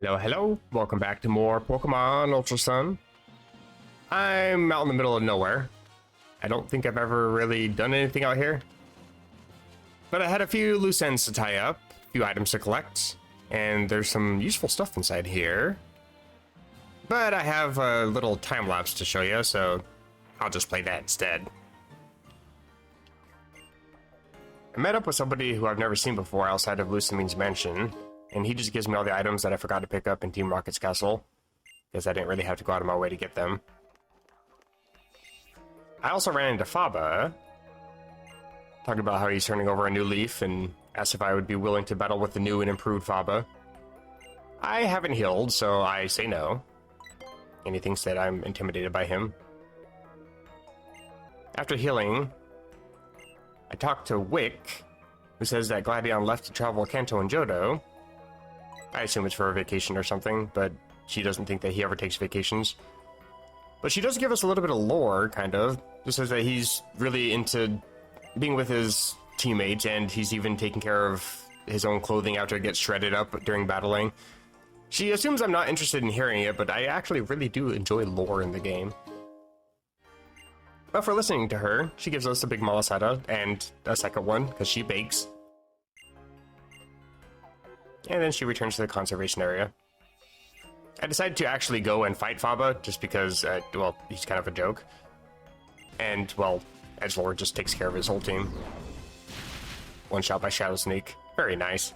Hello, hello. Welcome back to more Pokemon Ultra Sun. I'm out in the middle of nowhere. I don't think I've ever really done anything out here. But I had a few loose ends to tie up, a few items to collect, and there's some useful stuff inside here. But I have a little time lapse to show you, so I'll just play that instead. I met up with somebody who I've never seen before outside of Lucamine's mansion, and he just gives me all the items that I forgot to pick up in Team Rocket's castle, because I didn't really have to go out of my way to get them. I also ran into Faba, talking about how he's turning over a new leaf, and asked if I would be willing to battle with the new and improved Faba. I haven't healed, so I say no, and he thinks that I'm intimidated by him. After healing, I talked to Wick, who says that Gladion left to travel Kanto and Johto. I assume it's for a vacation or something, but she doesn't think that he ever takes vacations. But she does give us a little bit of lore, kind of. Just says that he's really into being with his teammates, and he's even taking care of his own clothing after it gets shredded up during battling. She assumes I'm not interested in hearing it, but I actually really do enjoy lore in the game. But for listening to her, she gives us a big Malasada and a second one, because she bakes. And then she returns to the conservation area. I decided to actually go and fight Faba, just because, well, he's kind of a joke. And, well, Edgelord just takes care of his whole team. One shot by Shadow Sneak. Very nice.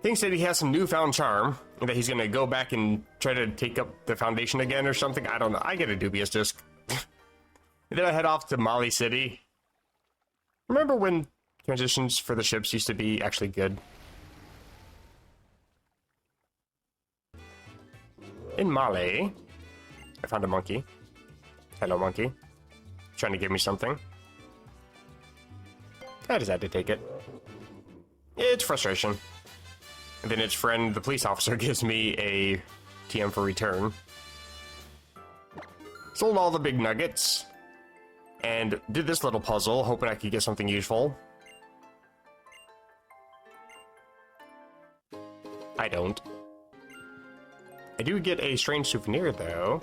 Thinks that he has some newfound charm, and that he's gonna go back and try to take up the foundation again or something. I don't know. I get a dubious disc. And then I head off to Mali City. Remember when transitions for the ships used to be actually good? In Mali, I found a monkey. Hello, monkey. Trying to give me something. I decided to take it. It's frustration. And then its friend, the police officer, gives me a TM for return. Sold all the big nuggets. And did this little puzzle, hoping I could get something useful. I don't. I do get a strange souvenir, though.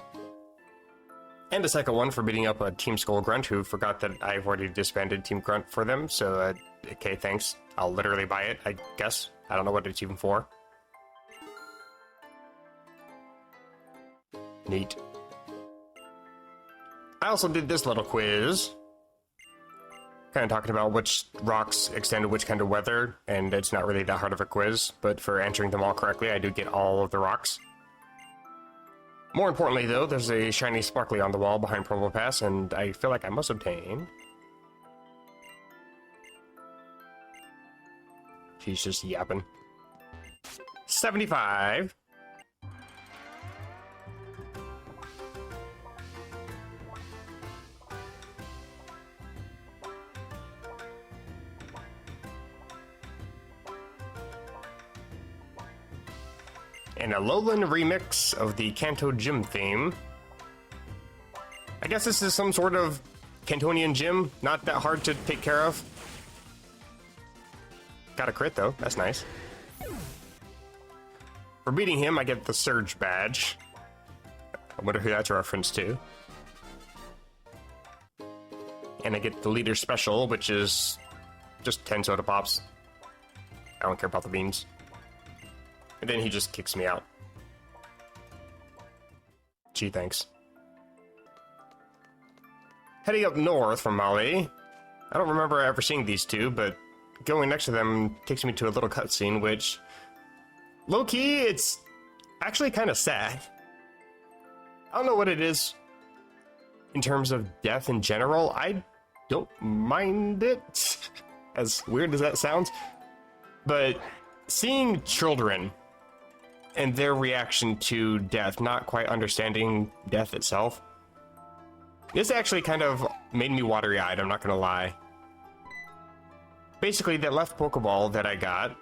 And a second one for beating up a Team Skull Grunt who forgot that I've already disbanded Team Grunt for them, so, okay, thanks. I'll literally buy it, I guess. I don't know what it's even for. Neat. I also did this little quiz. Kind of talking about which rocks extend to which kind of weather, and it's not really that hard of a quiz, but for answering them all correctly, I do get all of the rocks. More importantly, though, there's a shiny sparkly on the wall behind Provo Pass, and I feel like I must obtain. She's just yapping. 75. And a Lowland remix of the Kanto Gym theme. I guess this is some sort of Cantonian gym, not that hard to take care of. Got a crit though, that's nice. For beating him, I get the Surge badge. I wonder who that's a reference to. And I get the Leader Special, which is just 10 soda pops. I don't care about the beans. And then he just kicks me out. Gee, thanks. Heading up north from Mali. I don't remember ever seeing these two, but going next to them takes me to a little cutscene, which, low-key, it's actually kind of sad. I don't know what it is in terms of death in general. I don't mind it, as weird as that sounds. But seeing children and their reaction to death, not quite understanding death itself, this actually kind of made me watery-eyed, I'm not gonna lie. Basically, that left Pokeball that I got,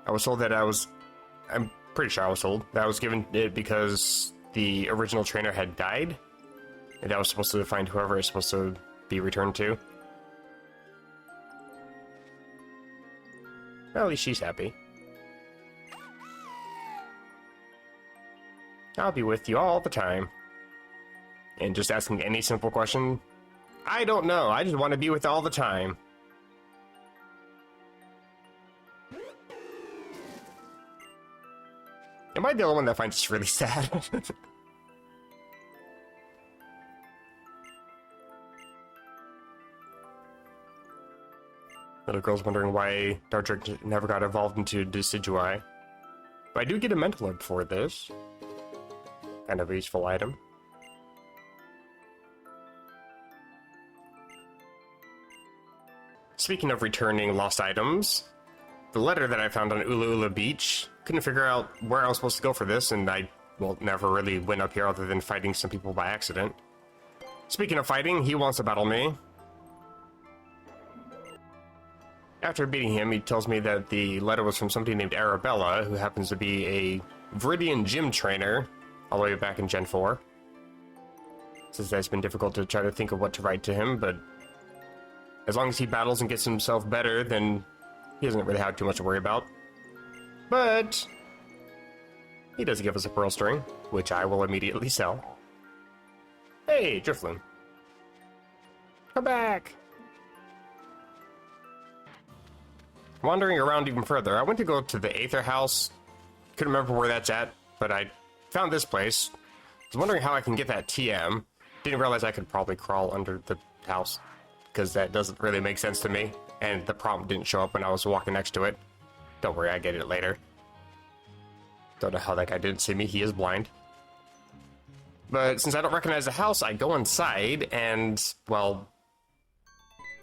I was told that I'm pretty sure I was told that I was given it because the original trainer had died, and I was supposed to find whoever it's supposed to be returned to. Well, at least she's happy. I'll be with you all the time. And just asking any simple question, I don't know, I just want to be with all the time. Am I the only one that finds this really sad? Little girl's wondering why Dartrick never got evolved into Decidui. But I do get a mental orb for this. Kind of a useful item. Speaking of returning lost items, the letter that I found on Ula Ula Beach, couldn't figure out where I was supposed to go for this, and I, well, never really went up here other than fighting some people by accident. Speaking of fighting, he wants to battle me. After beating him, he tells me that the letter was from somebody named Arabella, who happens to be a Viridian gym trainer, all the way back in Gen 4. Says that it's been difficult to try to think of what to write to him, but as long as he battles and gets himself better, then he doesn't really have too much to worry about. But he does give us a pearl string, which I will immediately sell. Hey, Drifloon. Come back! Wandering around even further, I went to go to the Aether House. Couldn't remember where that's at, but I found this place. Was wondering how I can get that TM. Didn't realize I could probably crawl under the house, because that doesn't really make sense to me. And the prompt didn't show up when I was walking next to it. Don't worry, I get it later. Don't know how that guy didn't see me, he is blind. But since I don't recognize the house, I go inside and, well...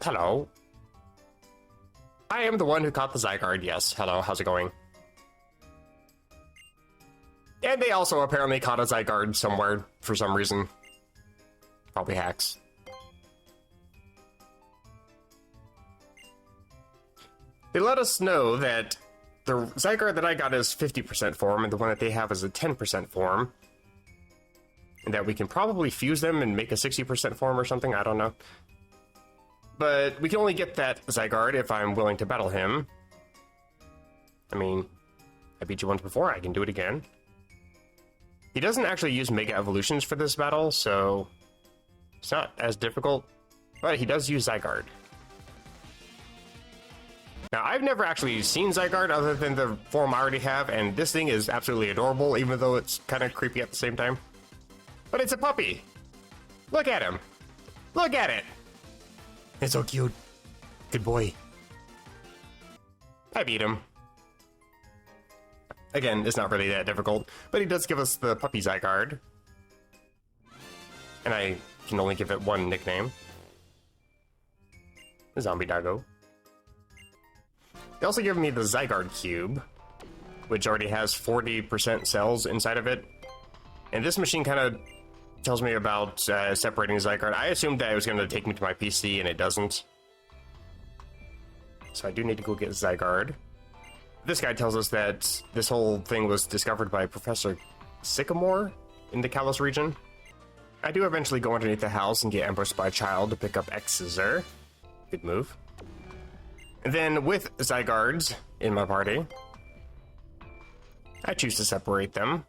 Hello. I am the one who caught the Zygarde, yes. Hello, how's it going? And they also apparently caught a Zygarde somewhere for some reason. Probably hacks. They let us know that the Zygarde that I got is 50% form, and the one that they have is a 10% form. And that we can probably fuse them and make a 60% form or something, I don't know. But we can only get that Zygarde if I'm willing to battle him. I mean, I beat you once before, I can do it again. He doesn't actually use Mega Evolutions for this battle, so it's not as difficult, but he does use Zygarde. Now, I've never actually seen Zygarde other than the form I already have, and this thing is absolutely adorable, even though it's kind of creepy at the same time. But it's a puppy! Look at him! Look at it! It's so cute. Good boy. I beat him. Again, it's not really that difficult, but he does give us the puppy Zygarde. And I can only give it one nickname. The Zombie Doggo. They also give me the Zygarde Cube, which already has 40% cells inside of it. And this machine kind of tells me about separating Zygarde. I assumed that it was going to take me to my PC, and it doesn't. So I do need to go get Zygarde. This guy tells us that this whole thing was discovered by Professor Sycamore in the Kalos region. I do eventually go underneath the house and get ambushed by a child to pick up X-Scissor. Good move. And then with Zygardes in my party, I choose to separate them.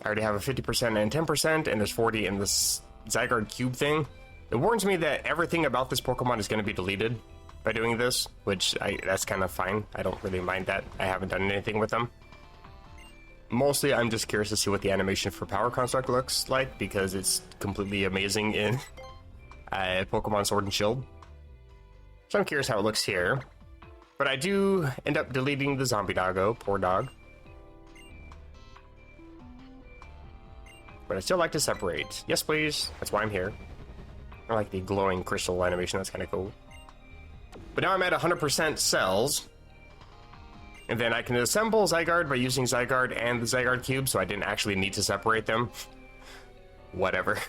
I already have a 50% and 10%, and there's 40 in this Zygarde Cube thing. It warns me that everything about this Pokemon is going to be deleted by doing this, which that's kind of fine. I don't really mind that. I haven't done anything with them. Mostly, I'm just curious to see what the animation for Power Construct looks like, because it's completely amazing in Pokemon Sword and Shield. So I'm curious how it looks here. But I do end up deleting the Zombie Doggo, poor dog. But I still like to separate. Yes, please. That's why I'm here. I like the glowing crystal animation. That's kind of cool. But now I'm at 100% cells. And then I can assemble Zygarde by using Zygarde and the Zygarde Cube, so I didn't actually need to separate them. Whatever.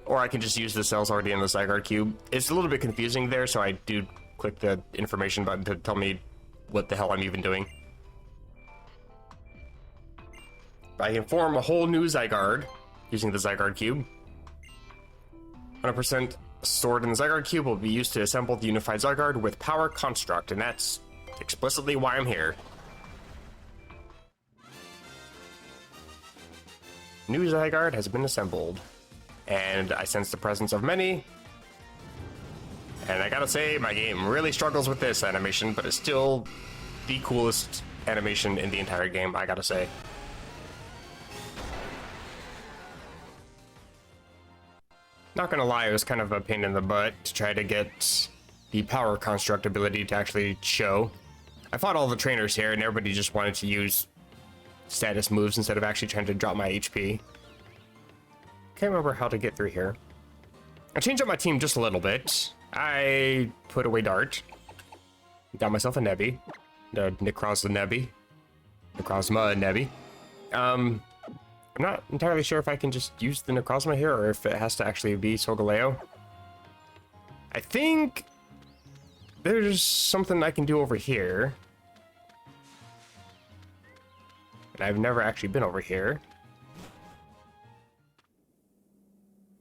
Or I can just use the cells already in the Zygarde Cube. It's a little bit confusing there, so I do click the information button to tell me what the hell I'm even doing. I can form a whole new Zygarde using the Zygarde Cube. 100% stored in the Zygarde Cube will be used to assemble the unified Zygarde with Power Construct, and that's explicitly why I'm here. New Zygarde has been assembled. And I sense the presence of many. And I gotta say, my game really struggles with this animation, but it's still the coolest animation in the entire game, I gotta say. Not gonna lie, it was kind of a pain in the butt to try to get the power construct ability to actually show. I fought all the trainers here, and everybody just wanted to use status moves instead of actually trying to drop my HP. Can't remember how to get through here. I changed up my team just a little bit. I put away Dart. Got myself a Nebby. Necrozma Nebby. Necrozma Nebby. I'm not entirely sure if I can just use the Necrozma here or if it has to actually be Solgaleo. I think there's something I can do over here. And I've never actually been over here.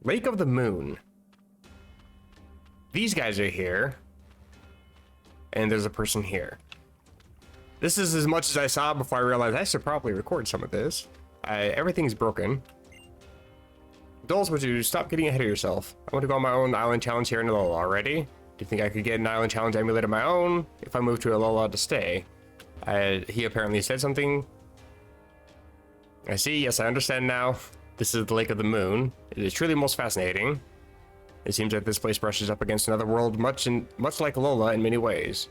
Lake of the Moon. These guys are here. And there's a person here. This is as much as I saw before I realized I should probably record some of this. Everything's broken. Dolls, would you stop getting ahead of yourself? I want to go on my own island challenge here in Alola already. Do you think I could get an island challenge emulator of my own if I move to Alola to stay? He apparently said something. I see, yes, I understand now. This is the Lake of the Moon. It is truly most fascinating. It seems that this place brushes up against another world much like Alola in many ways.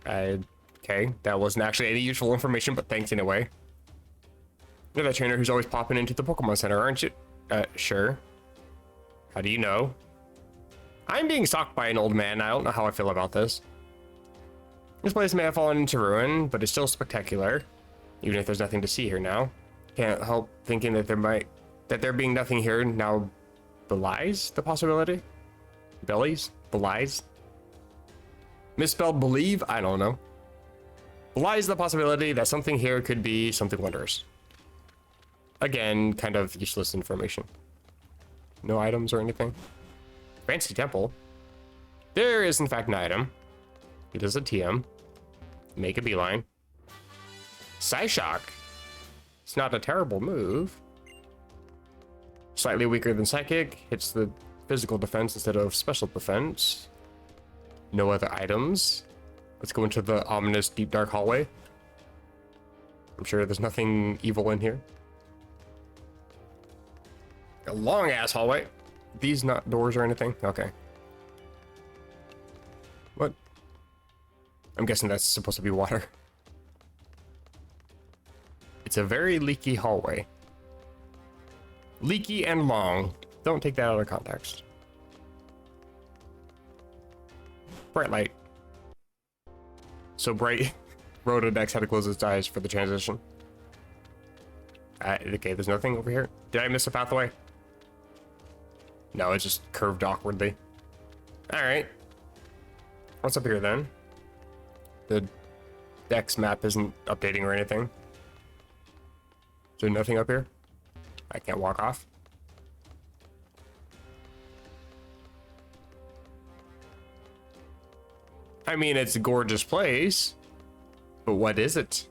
Okay, that wasn't actually any useful information, but thanks anyway. You're that trainer who's always popping into the Pokemon Center, aren't you? Sure. How do you know? I'm being stalked by an old man. I don't know how I feel about this. This place may have fallen into ruin, but it's still spectacular. Even if there's nothing to see here now. Can't help thinking that there being nothing here now belies the possibility? Belies? Misspelled believe? I don't know. Belies the possibility that something here could be something wondrous. Again, kind of useless information. No items or anything. Fancy temple. There is in fact an item. It is a TM. Make a beeline. Psyshock. It's not a terrible move. Slightly weaker than Psychic. Hits the physical defense instead of special defense. No other items. Let's go into the ominous deep dark hallway. I'm sure there's nothing evil in here. A long ass hallway. These not doors or anything? Okay. What? I'm guessing that's supposed to be water. It's a very leaky hallway. Leaky and long. Don't take that out of context. Bright light. So bright, Rhododex had to close its eyes for the transition. Okay, there's nothing over here. Did I miss a pathway? No, it's just curved awkwardly. Alright. What's up here then? The Dex map isn't updating or anything. Is there nothing up here? I can't walk off. I mean, it's a gorgeous place, but what is it?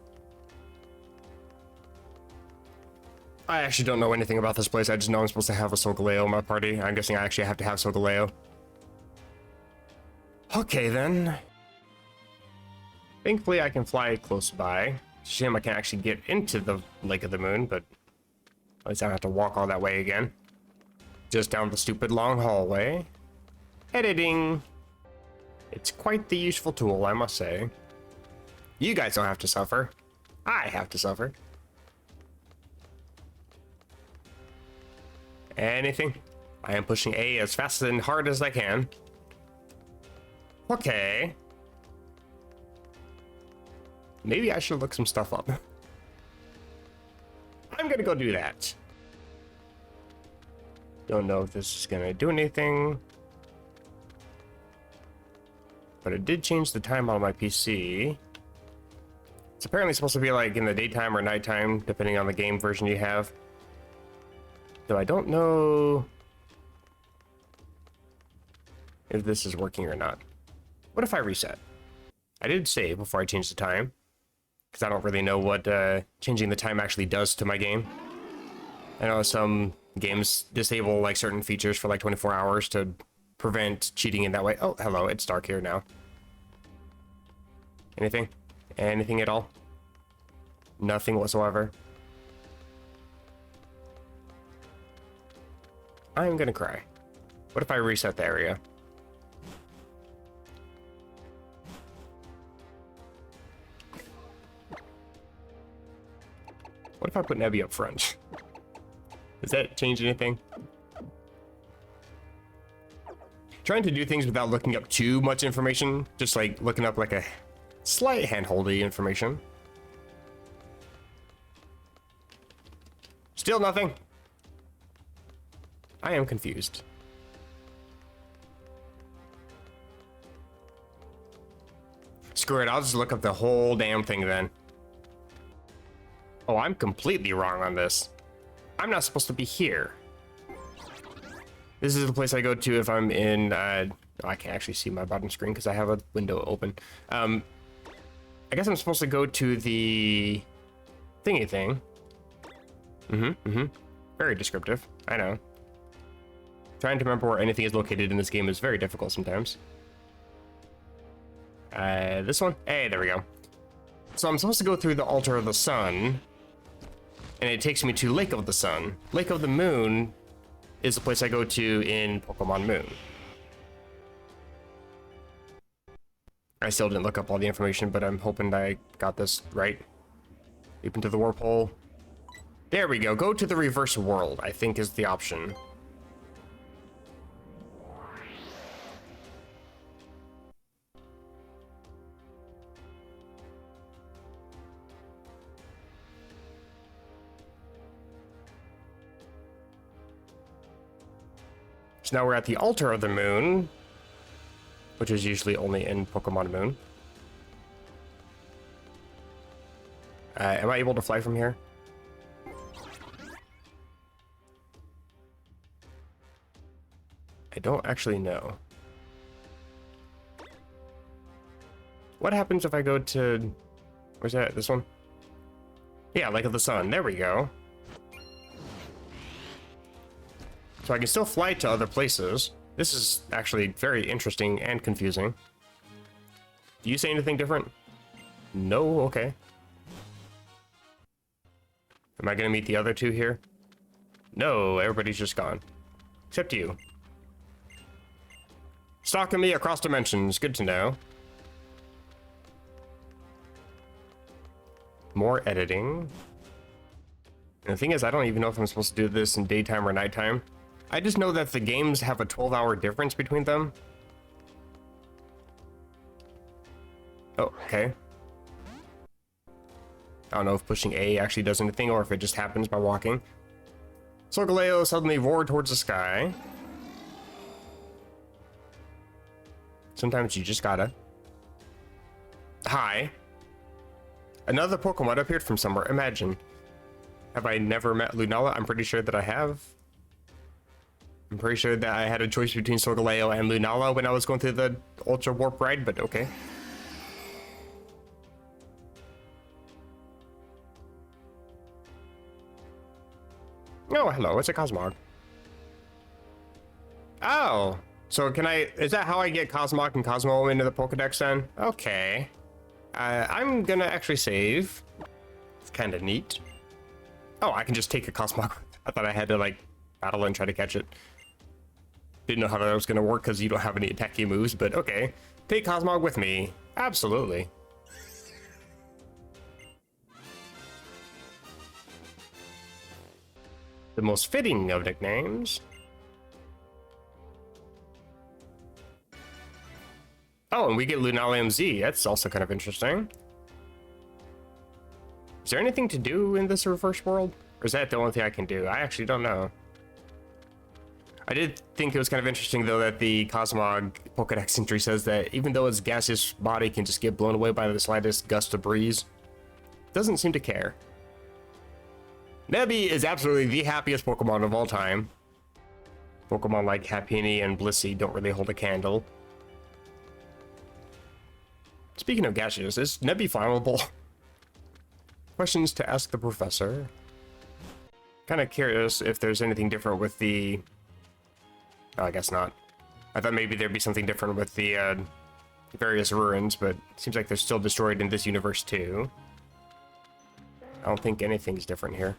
I actually don't know anything about this place. I just know I'm supposed to have a Solgaleo in my party. I'm guessing I actually have to have Solgaleo. Okay, then. Thankfully, I can fly close by. Shame I can't actually get into the Lake of the Moon, but at least I don't have to walk all that way again. Just down the stupid long hallway. Editing. It's quite the useful tool, I must say. You guys don't have to suffer. I have to suffer. Anything? I am pushing A as fast and hard as I can. Okay. Maybe I should look some stuff up. I'm gonna go do that. Don't know if this is gonna do anything. But it did change the time on my PC. It's apparently supposed to be like in the daytime or nighttime, depending on the game version you have. Though I don't know if this is working or not. What if I reset? I did save before I changed the time, because I don't really know what changing the time actually does to my game. I know some games disable like certain features for like 24 hours to prevent cheating in that way. Oh, hello, it's dark here now. Anything? Anything at all? Nothing whatsoever. I'm gonna cry. What if I reset the area? What if I put Nebby up front? Does that change anything? Trying to do things without looking up too much information, just like looking up like a slight handholdy information. Still nothing. I am confused. Screw it, I'll just look up the whole damn thing then. Oh, I'm completely wrong on this. I'm not supposed to be here. This is the place I go to if I'm in, oh, I can't actually see my bottom screen because I have a window open. I guess I'm supposed to go to the thingy thing. Very descriptive, I know. Trying to remember where anything is located in this game is very difficult sometimes. This one? Hey, there we go. So I'm supposed to go through the altar of the sun, and it takes me to Lake of the Sun. Lake of the Moon is the place I go to in Pokemon Moon. I still didn't look up all the information, but I'm hoping I got this right. Deep into the warp hole. There we go. Go to the reverse world, I think is the option. So now we're at the altar of the moon, which is usually only in Pokemon Moon. Am I able to fly from here? I don't actually know. What happens if I go to... Where's that? This one? Yeah, Lake of the Sun. There we go. So I can still fly to other places. This is actually very interesting and confusing. Do you say anything different? No? Okay. Am I gonna meet the other two here? No, everybody's just gone. Except you. Stalking me across dimensions. Good to know. More editing. And the thing is, I don't even know if I'm supposed to do this in daytime or nighttime. I just know that the games have a 12-hour difference between them. Oh, okay. I don't know if pushing A actually does anything or if it just happens by walking. Solgaleo suddenly roared towards the sky. Sometimes you just gotta. Hi. Another Pokemon appeared from somewhere. Imagine. Have I never met Lunala? I'm pretty sure that I have. I'm pretty sure that I had a choice between Solgaleo and Lunala when I was going through the Ultra Warp ride, but okay. Oh, hello, it's a Cosmog. Oh, so can I, is that how I get Cosmog and Cosmo into the Pokedex then? Okay. I'm gonna actually save. It's kind of neat. Oh, I can just take a Cosmog. I thought I had to like battle and try to catch it. Didn't know how that was gonna work because you don't have any attacky moves, but okay. Take Cosmog with me. Absolutely. The most fitting of nicknames. Oh, and we get Lunala MZ. That's also kind of interesting. Is there anything to do in this reverse world? Or is that the only thing I can do? I actually don't know. I did think it was kind of interesting, though, that the Cosmog Pokedex entry says that even though its gaseous body can just get blown away by the slightest gust of breeze, it doesn't seem to care. Nebby is absolutely the happiest Pokemon of all time. Pokemon like Happiny and Blissey don't really hold a candle. Speaking of gaseous, is Nebby flammable? Questions to ask the professor. Kind of curious if there's anything different with the... Oh, I guess not. I thought maybe there'd be something different with the various ruins, but it seems like they're still destroyed in this universe too. I don't think anything's different here.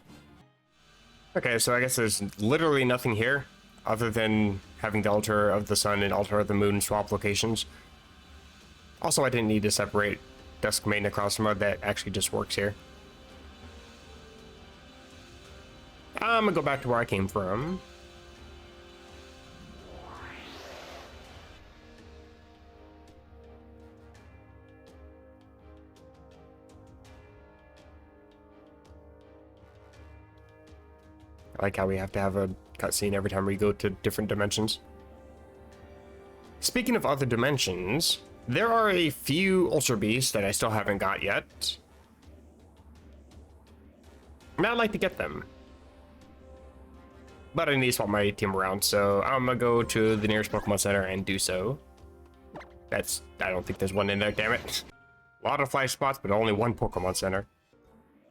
Okay, so I guess there's literally nothing here other than having the altar of the sun and altar of the moon swap locations. Also, I didn't need to separate Dusk Main across mode. That actually just works here. I'm gonna go back to where I came from. I like how we have to have a cutscene every time we go to different dimensions. Speaking of other dimensions, there are a few Ultra Beasts that I still haven't got yet. And I'd like to get them. But I need to swap my team around, so I'm gonna go to the nearest Pokemon Center and do so. I don't think there's one in there, damn it. A lot of flash spots, but only one Pokemon Center.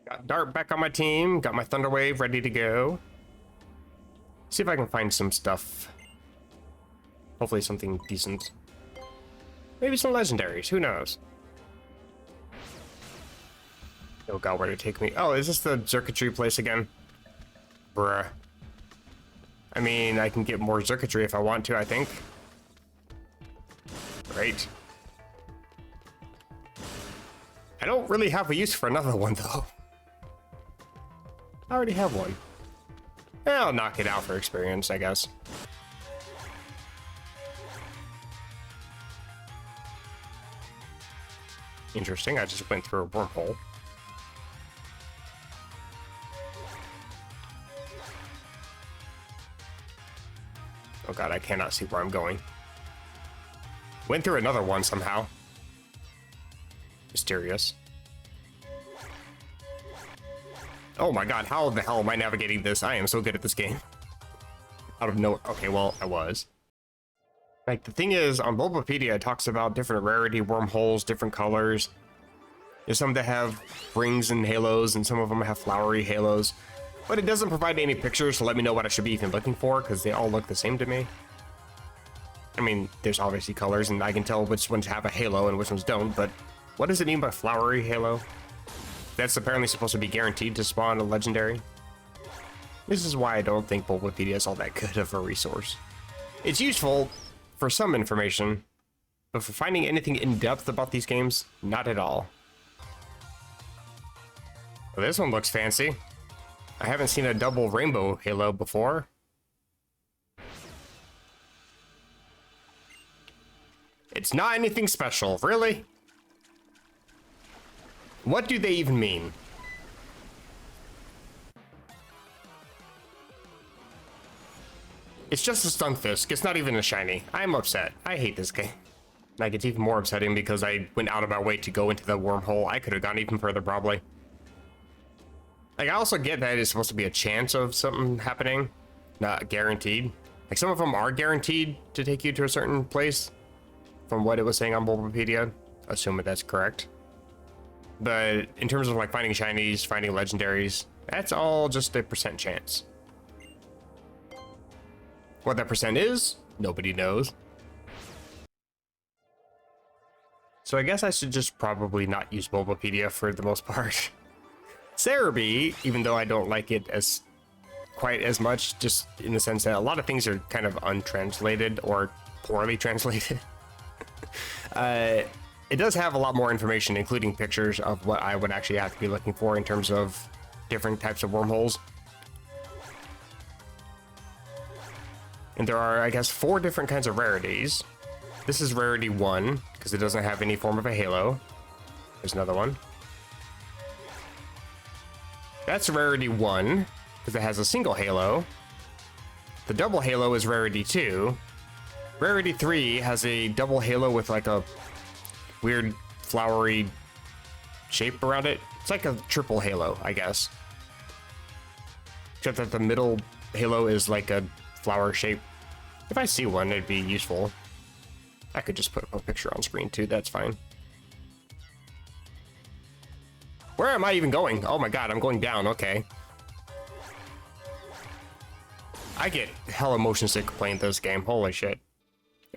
Got Dart back on my team, got my Thunder Wave ready to go. See if I can find some stuff. Hopefully something decent. Maybe some legendaries, who knows? Oh god, where did it take me? Oh, is this the circuitry place again? Bruh. I mean, I can get more circuitry if I want to, I think. Great. I don't really have a use for another one, though. I already have one. Yeah, I'll knock it out for experience, I guess. Interesting, I just went through a wormhole. Oh god, I cannot see where I'm going. Went through another one somehow. Mysterious. Oh my god, how the hell am I navigating this? I am so good at this game. Out of nowhere. Okay, well, I was. Like, the thing is, on Bulbapedia, it talks about different rarity wormholes, different colors. There's some that have rings and halos, and some of them have flowery halos. But it doesn't provide any pictures to let me know what I should be even looking for, because they all look the same to me. I mean, there's obviously colors, and I can tell which ones have a halo and which ones don't, but what does it mean by flowery halo? That's apparently supposed to be guaranteed to spawn a legendary. This is why I don't think Bulbapedia is all that good of a resource. It's useful for some information, but for finding anything in depth about these games, not at all. Well, this one looks fancy. I haven't seen a double rainbow halo before. It's not anything special, really? What do they even mean? It's just a Stunfisk. It's not even a shiny. I'm upset. I hate this game. Like, it's even more upsetting because I went out of my way to go into the wormhole. I could have gone even further, probably. Like, I also get that it's supposed to be a chance of something happening, not guaranteed. Like, some of them are guaranteed to take you to a certain place, from what it was saying on Bulbapedia, assuming that's correct. But in terms of, like, finding shinies, finding legendaries, that's all just a percent chance. What that percent is, nobody knows. So I guess I should just probably not use Bulbapedia for the most part. Cerebi, even though I don't like it as quite as much, just in the sense that a lot of things are kind of untranslated or poorly translated. It does have a lot more information, including pictures of what I would actually have to be looking for in terms of different types of wormholes. And there are, I guess, 4 different kinds of rarities. This is rarity 1, because it doesn't have any form of a halo. There's another one. That's rarity 1, because it has a single halo. The double halo is rarity 2. Rarity 3 has a double halo with like a weird flowery shape around it. It's like a triple halo, I guess. Except that the middle halo is like a flower shape. If I see one, it'd be useful. I could just put a picture on screen too, that's fine. Where am I even going? Oh my god, I'm going down, okay. I get hella motion sick playing this game. Holy shit.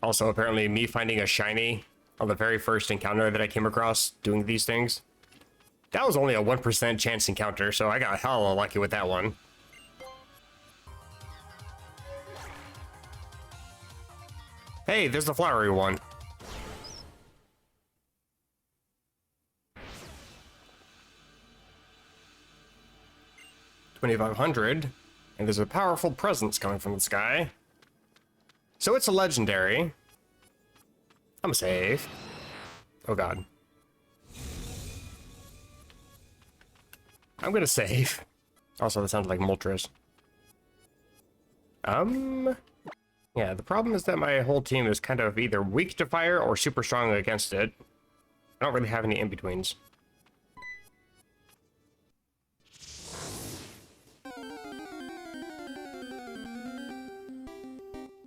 Also, apparently me finding a shiny on the very first encounter that I came across doing these things, that was only a 1% chance encounter, so I got hella lucky with that one. Hey, there's the flowery one. $2,500, and there's a powerful presence coming from the sky. So it's a legendary. I'm safe. Oh god. I'm gonna save. Also, that sounds like Moltres. Yeah, the problem is that my whole team is kind of either weak to fire or super strong against it. I don't really have any in-betweens.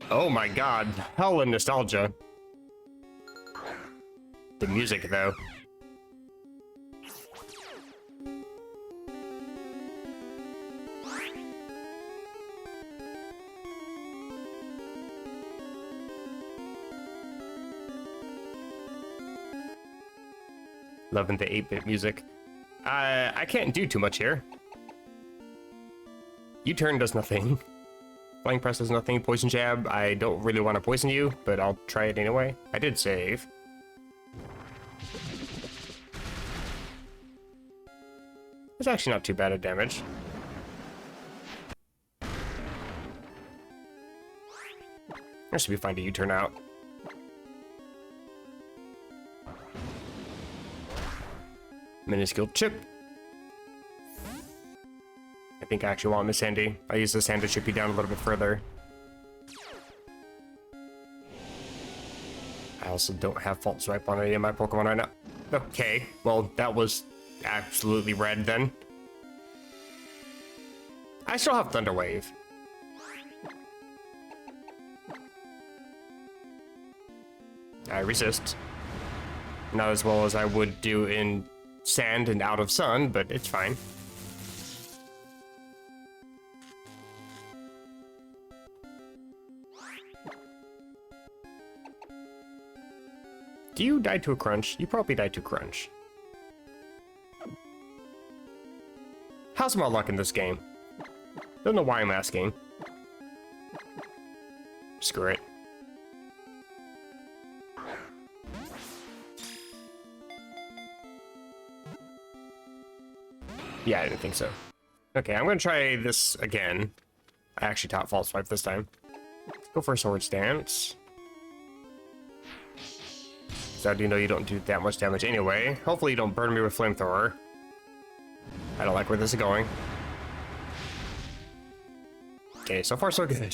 Oh my god, hella nostalgia. The music, though. Loving the 8-bit music. I can't do too much here. U-turn does nothing. Flying press does nothing. Poison jab, I don't really want to poison you, but I'll try it anyway. I did save. It's actually not too bad of damage. This should be fine to U-turn out. Minuscule chip. I think I actually want Miss Sandy. I use this hand to chip you down a little bit further. I also don't have Fault Swipe on any of my Pokemon right now. Okay, well, that was absolutely red then. I still have Thunder Wave. I resist. Not as well as I would do in Sand and Out of Sun, but it's fine. Do you die to a crunch? You probably died to a crunch. How's my luck in this game? Don't know why I'm asking. Screw it. Yeah, I didn't think so. Okay, I'm gonna try this again. I actually taught False Swipe this time. Let's go for a Swords Dance. So I do know you don't do that much damage anyway. Hopefully you don't burn me with Flamethrower. I don't like where this is going. Okay, so far so good.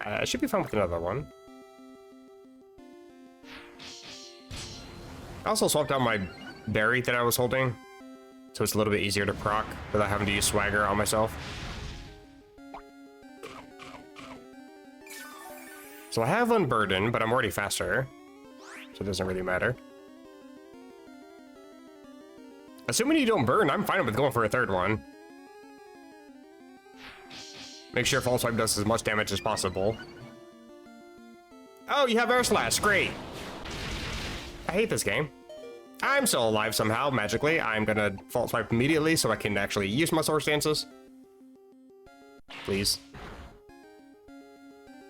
I should be fine with another one. I also swapped out my berry that I was holding, so it's a little bit easier to proc without having to use Swagger on myself. So I have Unburden, but I'm already faster, so it doesn't really matter. Assuming you don't burn, I'm fine with going for a third one. Make sure False Swipe does as much damage as possible. Oh, you have Air Slash, great! I hate this game. I'm still alive somehow, magically. I'm gonna False Swipe immediately so I can actually use my Swords Dances. Please.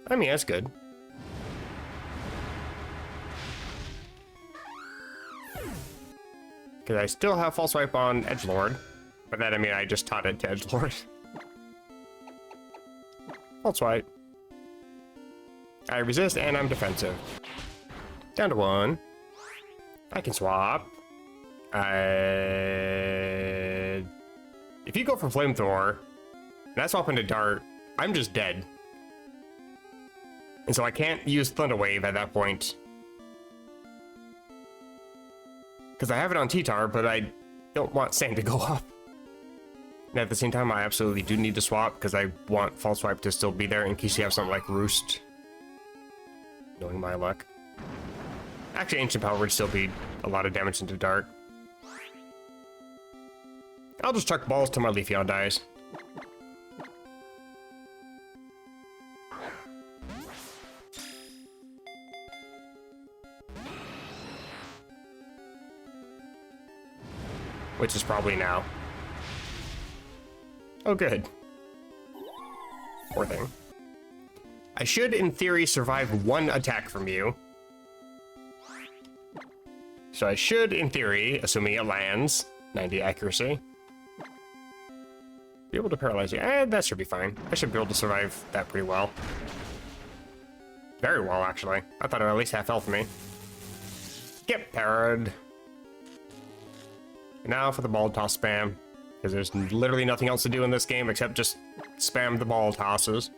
I mean, that's good. Because I still have False Swipe on Edgelord. By that I mean I just taught it to Edgelord. False Swipe. I resist and I'm defensive. Down to 1. I can swap. If you go for Flamethrower, and I swap into Dart, I'm just dead. And so I can't use Thunder Wave at that point. Because I have it on T-Tar, but I don't want Sand to go up. And at the same time, I absolutely do need to swap, because I want False Swipe to still be there in case you have something like Roost. Knowing my luck. Actually, Ancient Power would still be a lot of damage into Dart. I'll just chuck balls till my Leafeon dies. which is probably now. Oh, good. Poor thing. I should, in theory, survive one attack from you. So I should, in theory, assuming it lands, 90 accuracy, be able to paralyze you. That should be fine. I should be able to survive that pretty well. Very well, actually. I thought it would at least half health me. Get parried. Now for the ball toss spam, because there's literally nothing else to do in this game except just spam the ball tosses.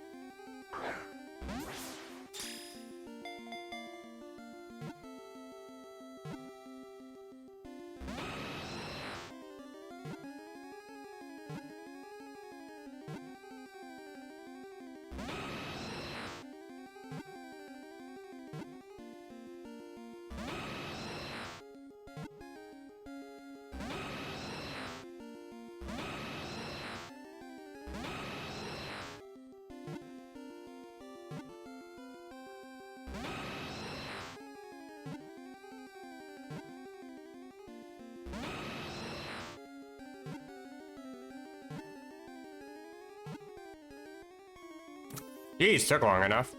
Jeez, took long enough.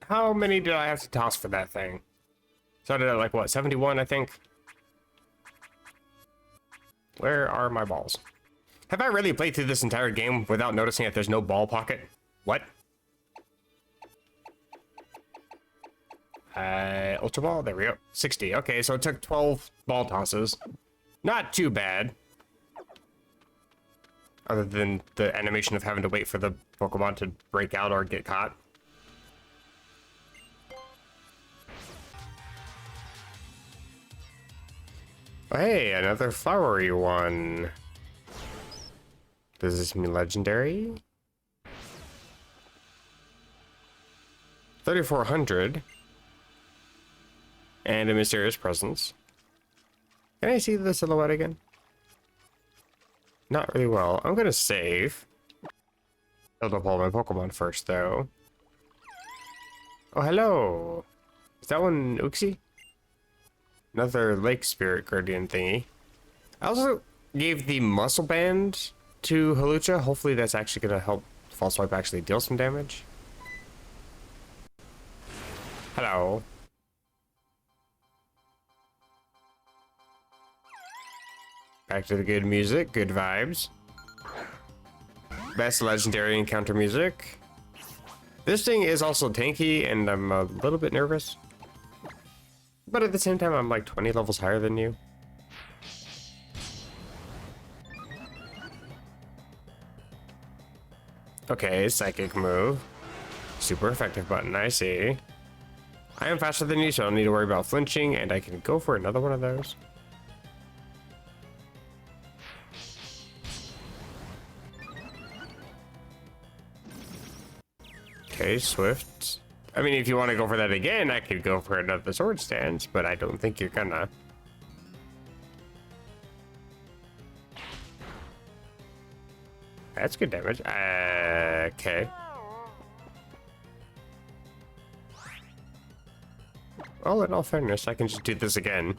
How many did I have to toss for that thing? Started at like, what, 71, I think? Where are my balls? Have I really played through this entire game without noticing that there's no ball pocket? What? Ultra ball? There we go. 60. Okay, so it took 12 ball tosses. Not too bad. Other than the animation of having to wait for the Pokemon to break out or get caught. Oh, hey, another flowery one. Does this mean legendary? 3,400. And a mysterious presence. Can I see the silhouette again? Not really well. I'm gonna save. Build up all my Pokemon first, though. Oh, hello. Is that one Uxie? Another Lake Spirit Guardian thingy. I also gave the Muscle Band to Hawlucha. Hopefully that's actually gonna help False Swipe actually deal some damage. Hello. Back to the good music, good vibes. Best legendary encounter music. This thing is also tanky, and I'm a little bit nervous. But at the same time, I'm like 20 levels higher than you. Okay, psychic move. Super effective button, I see. I am faster than you, so I don't need to worry about flinching, and I can go for another one of those. Okay, Swift. I mean, if you want to go for that again, I could go for another sword stance, but I don't think you're gonna. That's good damage. Okay. Well, in all fairness, I can just do this again.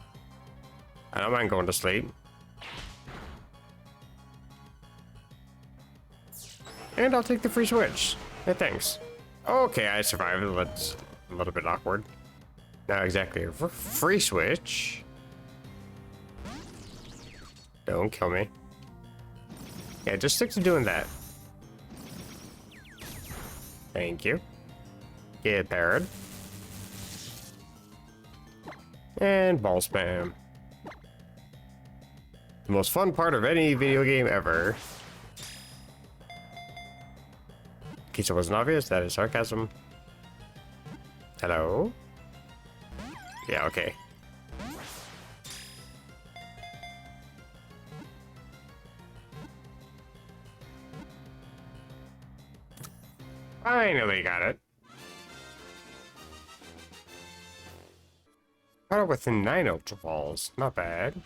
I don't mind going to sleep. And I'll take the free switch. Hey, thanks. Okay, I survived. That's a little bit awkward. Not exactly a free switch. Don't kill me. Yeah, just stick to doing that. Thank you. Get parried. And ball spam. The most fun part of any video game ever. In case it wasn't obvious, that is sarcasm. Hello? Yeah, okay. Finally got it. Got it within 9 Ultra Balls. Not bad.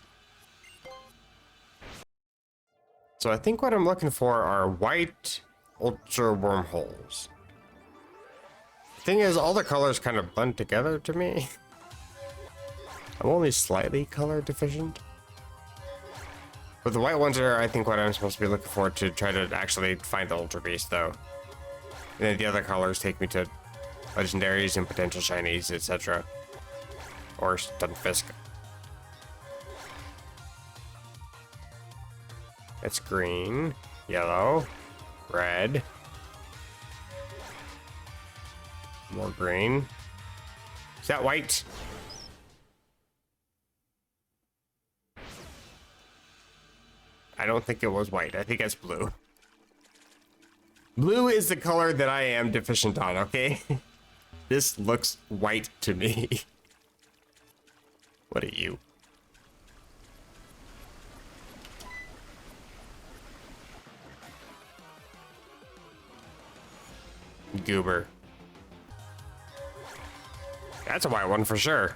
So I think what I'm looking for are white Ultra Wormholes. Thing is, all the colors kind of blend together to me. I'm only slightly color deficient. But the white ones are, I think, what I'm supposed to be looking for to try to actually find the Ultra Beast, though. And then the other colors take me to legendaries and potential shinies, etc. Or Stunfisk. It's green, yellow, red. More green. Is that white? I don't think it was white. I think that's blue. Blue is the color that I am deficient on, okay? This looks white to me. What are you? Goober. That's a white one for sure.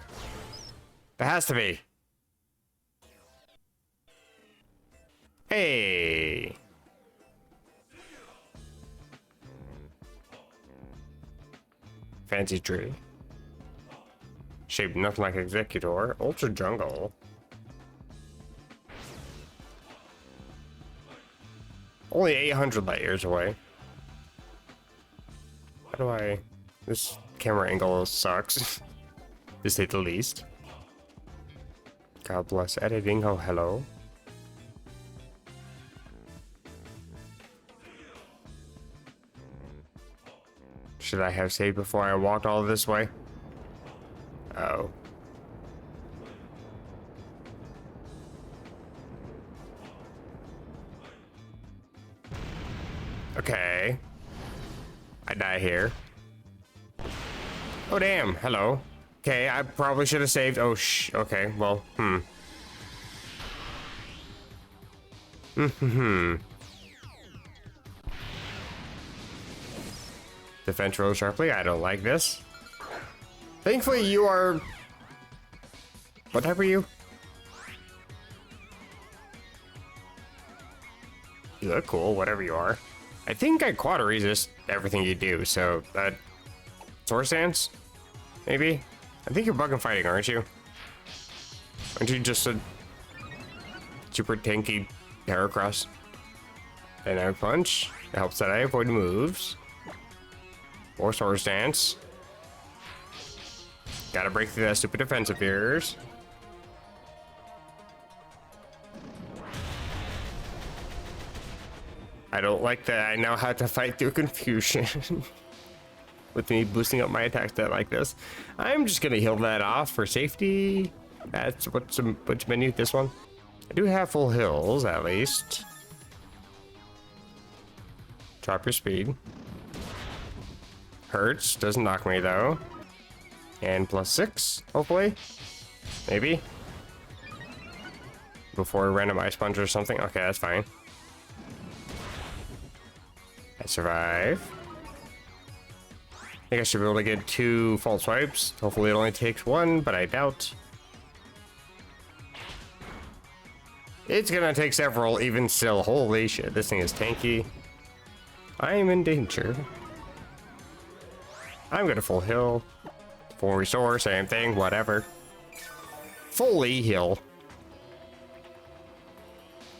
It has to be. Hey. Fancy tree. Shaped nothing like Executor. Ultra jungle. Only 800 light years away. How do I... This camera angle sucks. To say the least. God bless editing. Oh, hello. Should I have saved before I walked all this way? Oh. Okay. I die here. Oh, damn. Hello. Okay, I probably should have saved. Oh, okay, well, Defense roll sharply. I don't like this. Thankfully, you are... What type are you? You look cool, whatever you are. I think I quad resist everything you do, so that... Source Dance? Maybe? I think you're bug and fighting, aren't you? Aren't you just a... super tanky Heracross? And I punch. It helps that I avoid moves. Or Source Dance. Gotta break through that stupid defense of yours. I don't like that I now have to fight through confusion. With me boosting up my attack stat like this. I'm just gonna heal that off for safety. That's which menu? This one? I do have full heals, at least. Drop your speed. Hurts, doesn't knock me though. And +6, hopefully. Maybe. Before a random ice punch or something. Okay, that's fine. I survive. I think I should be able to get 2 false swipes. Hopefully it only takes 1, but I doubt. It's gonna take several even still. Holy shit, this thing is tanky. I am in danger. I'm gonna full heal. Full restore, same thing, whatever. Fully heal.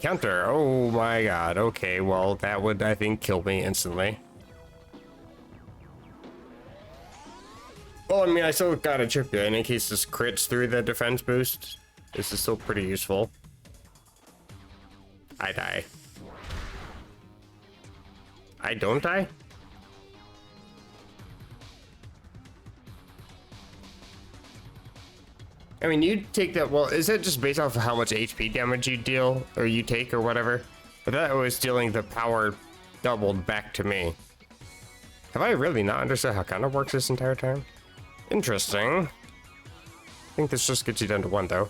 Counter, oh my god, okay, well that would, I think, kill me instantly. Well, I mean, I still got a chip in case this crits through the defense boost. This is still pretty useful. I die. I don't die? I mean, you take that, well, is that just based off of how much HP damage you deal, or you take, or whatever? I thought it was dealing the power doubled back to me. Have I really not understood how counter works this entire time? Interesting. I think this just gets you down to 1, though.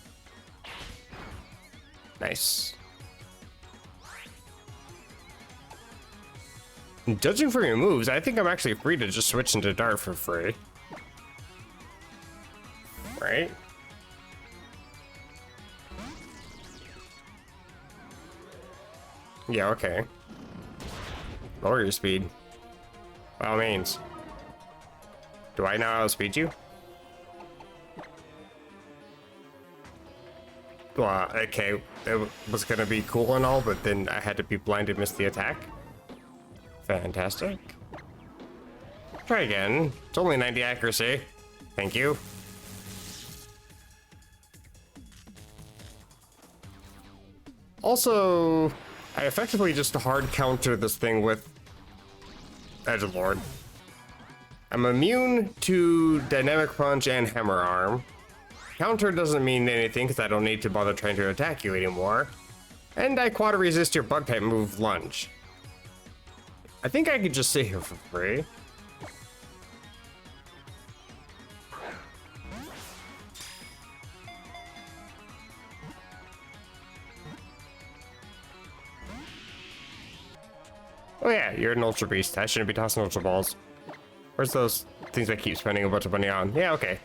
Nice. Judging from your moves, I think I'm actually free to just switch into Dart for free. Right? Yeah, okay. Lower your speed. By all means. Do I now outspeed you? Well, okay, it was gonna be cool and all, but then I had to be blind and miss the attack. Fantastic. Try again. It's only 90 accuracy. Thank you. Also, I effectively just hard counter this thing with Edgelord. I'm immune to Dynamic Punch and Hammer Arm. Counter doesn't mean anything because I don't need to bother trying to attack you anymore. And I quad resist your bug type move, Lunge. I think I could just sit here for free. Oh yeah, you're an Ultra Beast. I shouldn't be tossing Ultra Balls. Where's those things I keep spending a bunch of money on? Yeah, okay.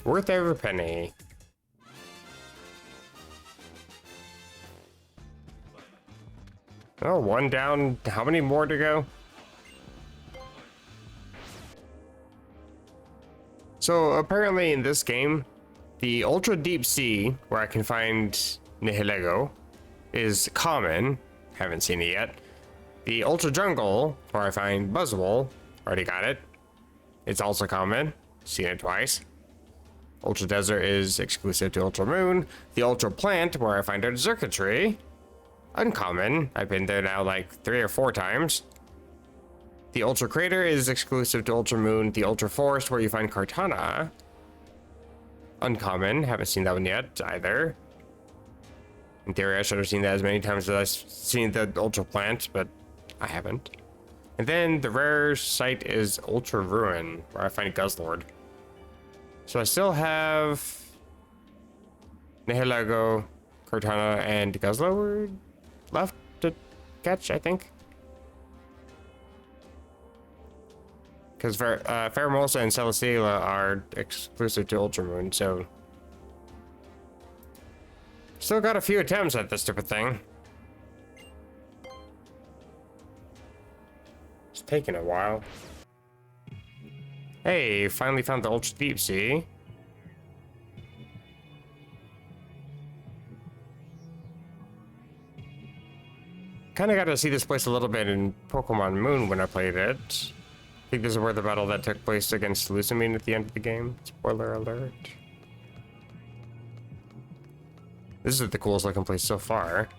Worth every penny. Oh, one down. How many more to go? So apparently in this game, the Ultra Deep Sea, where I can find Nihilego, is common. Haven't seen it yet. The Ultra Jungle, where I find Buzzwole, already got it. It's also common. Seen it twice. Ultra Desert is exclusive to Ultra Moon. The Ultra Plant, where I find a Circuitry, uncommon. I've been there now like 3 or 4 times. The Ultra Crater is exclusive to Ultra Moon. The Ultra Forest, where you find Kartana, uncommon. Haven't seen that one yet either. In theory, I should have seen that as many times as I've seen the Ultra Plant, but I haven't. And then the rare site is Ultra Ruin, where I find Guzzlord. So I still have Nihilego, Cortana, and Guzzlord left to catch, I think. Because Pheromosa and Celesteela are exclusive to Ultramoon, so... Still got a few attempts at this stupid thing. It's taking a while. Hey, finally found the Ultra Deep Sea. Kinda got to see this place a little bit in Pokemon Moon when I played it. I think this is where the battle that took place against Lusamine at the end of the game. Spoiler alert. This is the coolest looking place so far.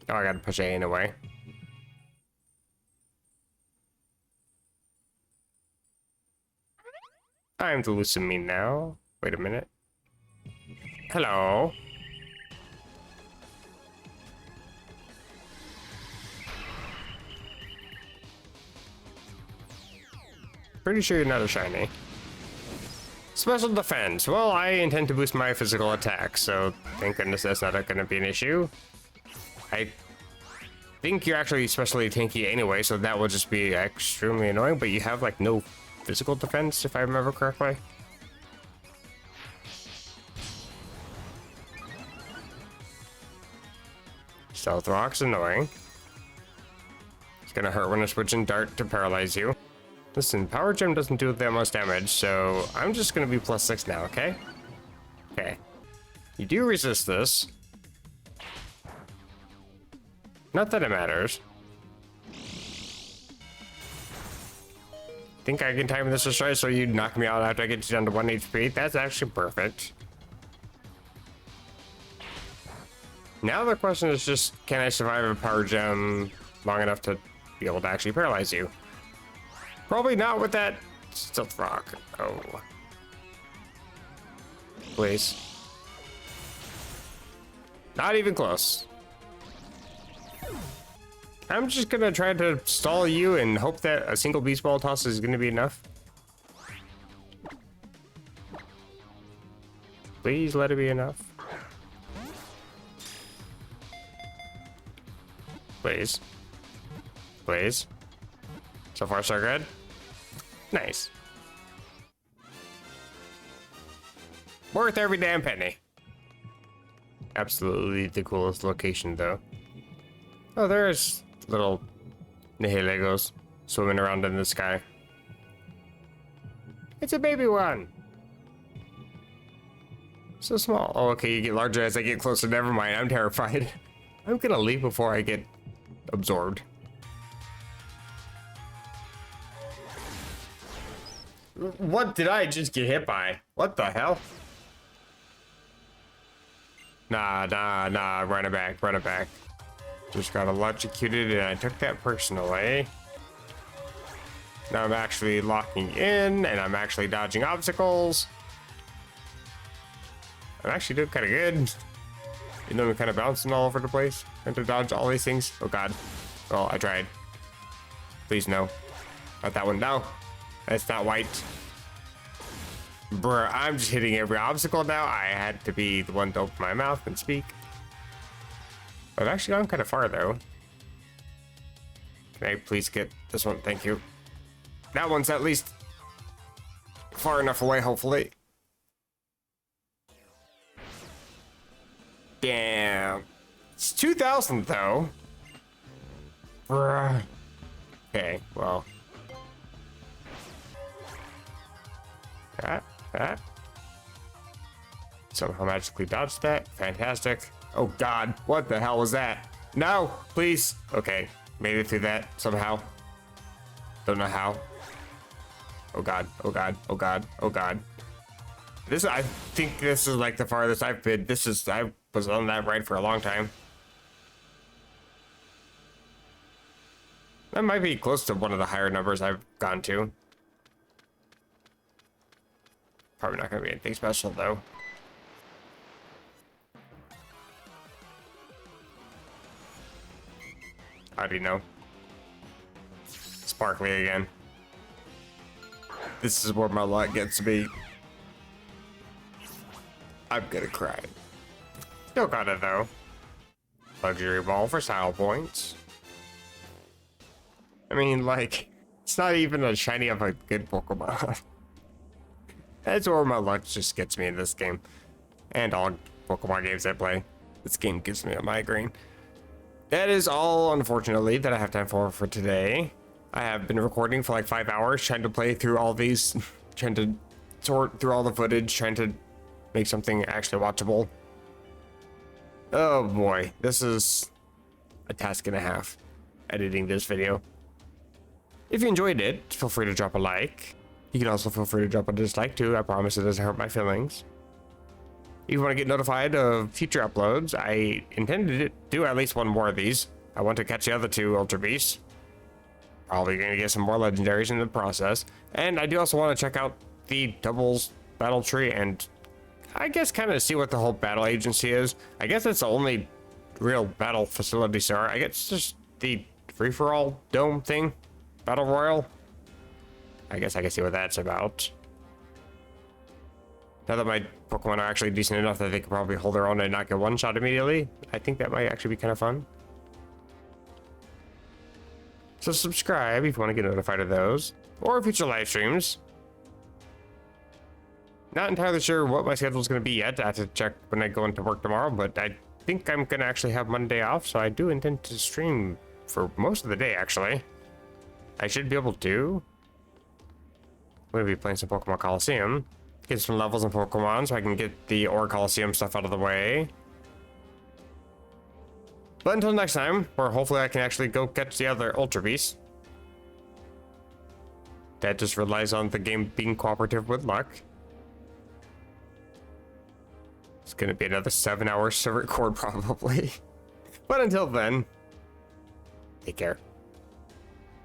Oh, I gotta push A in a way. I'm the Lusamine now. Wait a minute. Hello. Pretty sure you're not a shiny. Special defense. Well, I intend to boost my physical attack, so thank goodness that's not going to be an issue. I think you're actually especially tanky anyway, so that will just be extremely annoying, but you have like no physical defense, if I remember correctly. Stealth Rock's annoying. It's gonna hurt when I switch in Dart to paralyze you. Listen, Power Gem doesn't do that much damage, so I'm just gonna be +6 now, okay? Okay. You do resist this. Not that it matters. Think I can time this just right so you knock me out after I get you down to 1 HP? That's actually perfect. Now the question is just, can I survive a Power Gem long enough to be able to actually paralyze you? Probably not with that Stealth Rock. Oh. Please. Not even close. I'm just gonna try to stall you and hope that a single Beast Ball toss is gonna be enough. Please let it be enough. Please. Please. So far, so good. Nice. Worth every damn penny. Absolutely the coolest location, though. Oh, there's little Nihilegos swimming around in the sky. It's a baby one. So small. Oh, okay, you get larger as I get closer. Never mind, I'm terrified. I'm gonna leave before I get absorbed. What did I just get hit by? What the hell? Nah, run it back. Just got electrocuted and I took that personally. Now I'm actually locking in and I'm actually dodging obstacles. I'm actually doing kind of good. You know, I'm kind of bouncing all over the place, trying to dodge all these things. Oh god. Well, I tried. Please no. Not that one. No. That's not white. Bruh, I'm just hitting every obstacle now. I had to be the one to open my mouth and speak. I've actually gone kind of far though. Can I please get this one? Thank you. That one's at least far enough away, hopefully. Damn. It's 2,000 though. Bruh. Okay, well. That. Somehow magically dodged that. Fantastic. Oh god, what the hell was that? No, please. Okay, made it through that somehow. Don't know how. Oh god, oh god, oh god, oh god. I think this is like the farthest I've been. I was on that ride for a long time. That might be close to one of the higher numbers I've gone to. Probably not gonna be anything special though. How do you know? Sparkly again. This is where my luck gets me. I'm gonna cry. Still got it though. Luxury ball for style points. I mean, like, it's not even a shiny of a good Pokemon. That's where my luck just gets me in this game. And all Pokemon games I play. This game gives me a migraine. That is all, unfortunately, that I have time for today. I have been recording for like 5 hours, trying to play through all these, trying to sort through all the footage, trying to make something actually watchable. Oh boy, this is a task and a half, editing this video. If you enjoyed it, feel free to drop a like. You can also feel free to drop a dislike too. I promise it doesn't hurt my feelings. If you want to get notified of future uploads, I intended to do at least one more of these. I want to catch the other 2 Ultra Beasts. Probably going to get some more legendaries in the process. And I do also want to check out the doubles battle tree and I guess kind of see what the whole battle agency is. I guess that's the only real battle facilities there are. I guess it's just the free-for-all dome thing. Battle Royal. I guess I can see what that's about. Now that my Pokemon are actually decent enough that they can probably hold their own and not get one shot immediately, I think that might actually be kind of fun. So subscribe if you want to get notified of those, or future live streams. Not entirely sure what my schedule is going to be yet. I have to check when I go into work tomorrow, but I think I'm going to actually have Monday off, so I do intend to stream for most of the day, actually. I should be able to. I'm going to be playing some Pokemon Coliseum. Get some levels in Pokemon so I can get the Ore Coliseum stuff out of the way. But until next time, where hopefully I can actually go catch the other Ultra Beasts. That just relies on the game being cooperative with luck. It's going to be another 7 hours to record probably. But until then, take care.